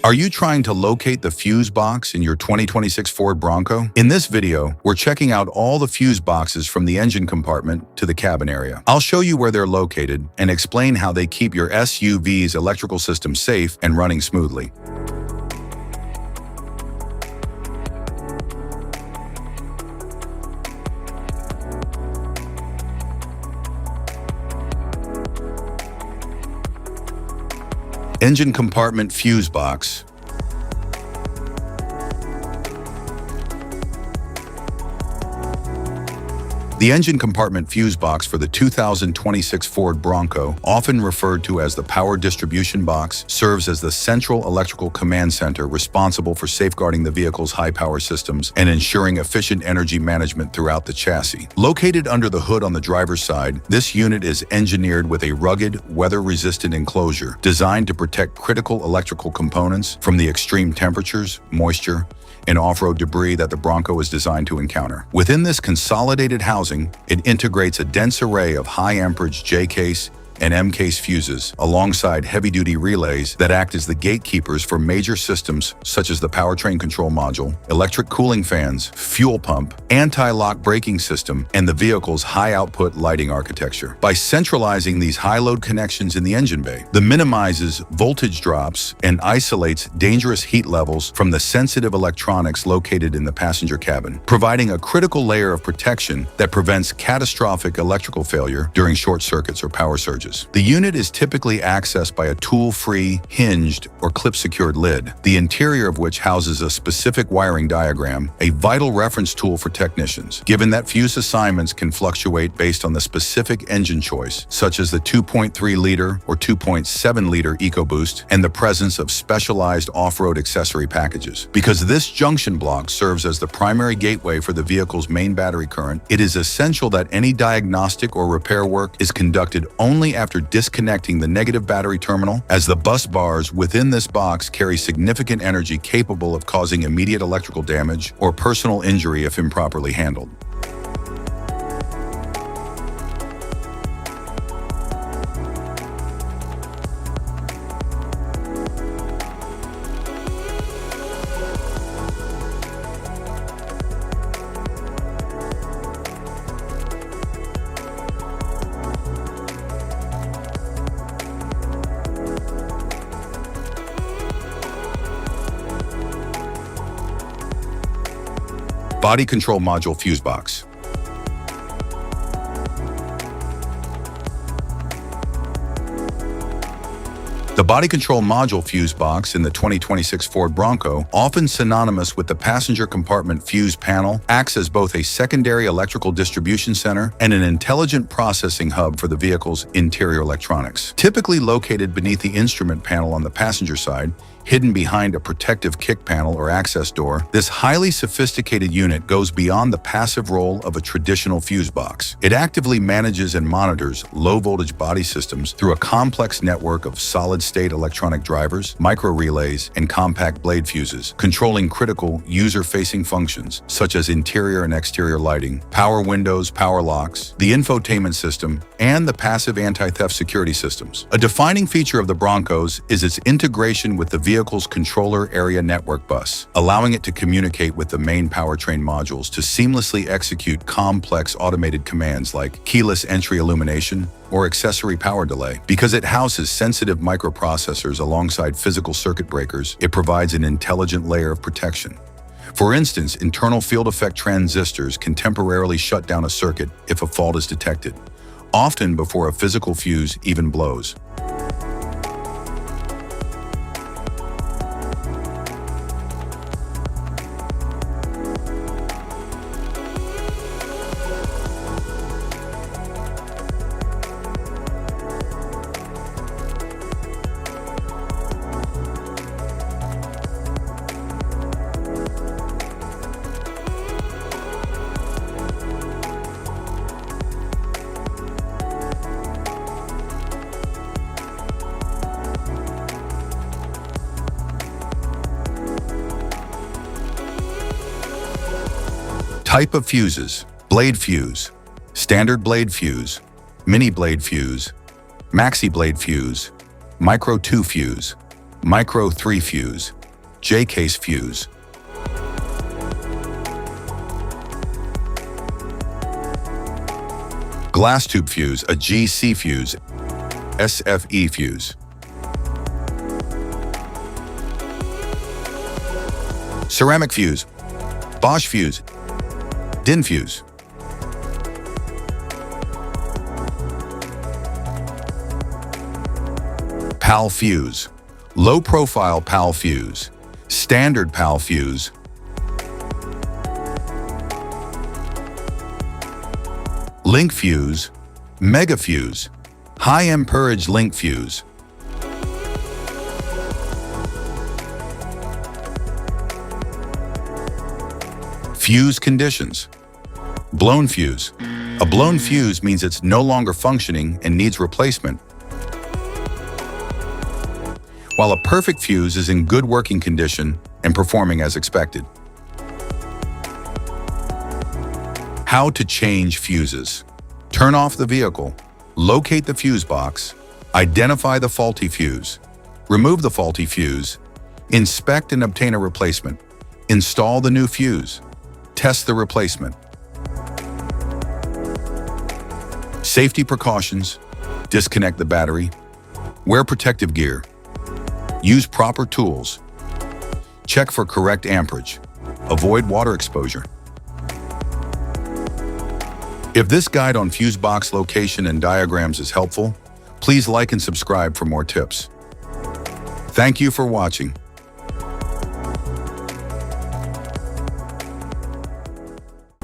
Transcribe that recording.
Are you trying to locate the fuse box in your 2026 Ford Bronco? In this video, we're checking out all the fuse boxes from the engine compartment to the cabin area. I'll show you where they're located and explain how they keep your SUV's electrical system safe and running smoothly. Engine compartment fuse box. The engine compartment fuse box for the 2026 Ford Bronco, often referred to as the power distribution box, serves as the central electrical command center responsible for safeguarding the vehicle's high-power systems and ensuring efficient energy management throughout the chassis. Located under the hood on the driver's side, this unit is engineered with a rugged, weather-resistant enclosure designed to protect critical electrical components from the extreme temperatures, moisture, and off-road debris that the Bronco is designed to encounter. Within this consolidated housing, it integrates a dense array of high-amperage J-case and M-case fuses, alongside heavy-duty relays that act as the gatekeepers for major systems such as the powertrain control module, electric cooling fans, fuel pump, anti-lock braking system, and the vehicle's high-output lighting architecture. By centralizing these high-load connections in the engine bay, the minimizes voltage drops and isolates dangerous heat levels from the sensitive electronics located in the passenger cabin, providing a critical layer of protection that prevents catastrophic electrical failure during short circuits or power surges. The unit is typically accessed by a tool-free, hinged, or clip-secured lid, the interior of which houses a specific wiring diagram, a vital reference tool for technicians, given that fuse assignments can fluctuate based on the specific engine choice, such as the 2.3-liter or 2.7-liter EcoBoost, and the presence of specialized off-road accessory packages. Because this junction block serves as the primary gateway for the vehicle's main battery current, it is essential that any diagnostic or repair work is conducted only after disconnecting the negative battery terminal, as the bus bars within this box carry significant energy capable of causing immediate electrical damage or personal injury if improperly handled. Body control module fuse box. The body control module fuse box in the 2026 Ford Bronco, often synonymous with the passenger compartment fuse panel, acts as both a secondary electrical distribution center and an intelligent processing hub for the vehicle's interior electronics. Typically located beneath the instrument panel on the passenger side, hidden behind a protective kick panel or access door, this highly sophisticated unit goes beyond the passive role of a traditional fuse box. It actively manages and monitors low-voltage body systems through a complex network of solid-state electronic drivers, micro-relays, and compact blade fuses, controlling critical user-facing functions such as interior and exterior lighting, power windows, power locks, the infotainment system, and the passive anti-theft security systems. A defining feature of the Broncos is its integration with the vehicle's controller area network bus, allowing it to communicate with the main powertrain modules to seamlessly execute complex automated commands like keyless entry illumination or accessory power delay. Because it houses sensitive microprocessors alongside physical circuit breakers, it provides an intelligent layer of protection. For instance, internal field effect transistors can temporarily shut down a circuit if a fault is detected, often before a physical fuse even blows. Type of fuses: blade fuse, standard blade fuse, mini blade fuse, maxi blade fuse, micro 2 fuse, Micro 3 fuse, J-case fuse. Glass tube fuse, a GC fuse, SFE fuse. Ceramic fuse, Bosch fuse, DIN fuse. PAL fuse, low profile PAL fuse, standard PAL fuse. Link fuse, mega fuse, high amperage link fuse. Fuse conditions. Blown fuse. A blown fuse means it's no longer functioning and needs replacement, while a perfect fuse is in good working condition and performing as expected. How to change fuses. Turn off the vehicle, locate the fuse box, identify the faulty fuse, remove the faulty fuse, inspect and obtain a replacement, install the new fuse, test the replacement. Safety precautions: disconnect the battery, wear protective gear, use proper tools, check for correct amperage, avoid water exposure. If this guide on fuse box location and diagrams is helpful, please like and subscribe for more tips. Thank you for watching.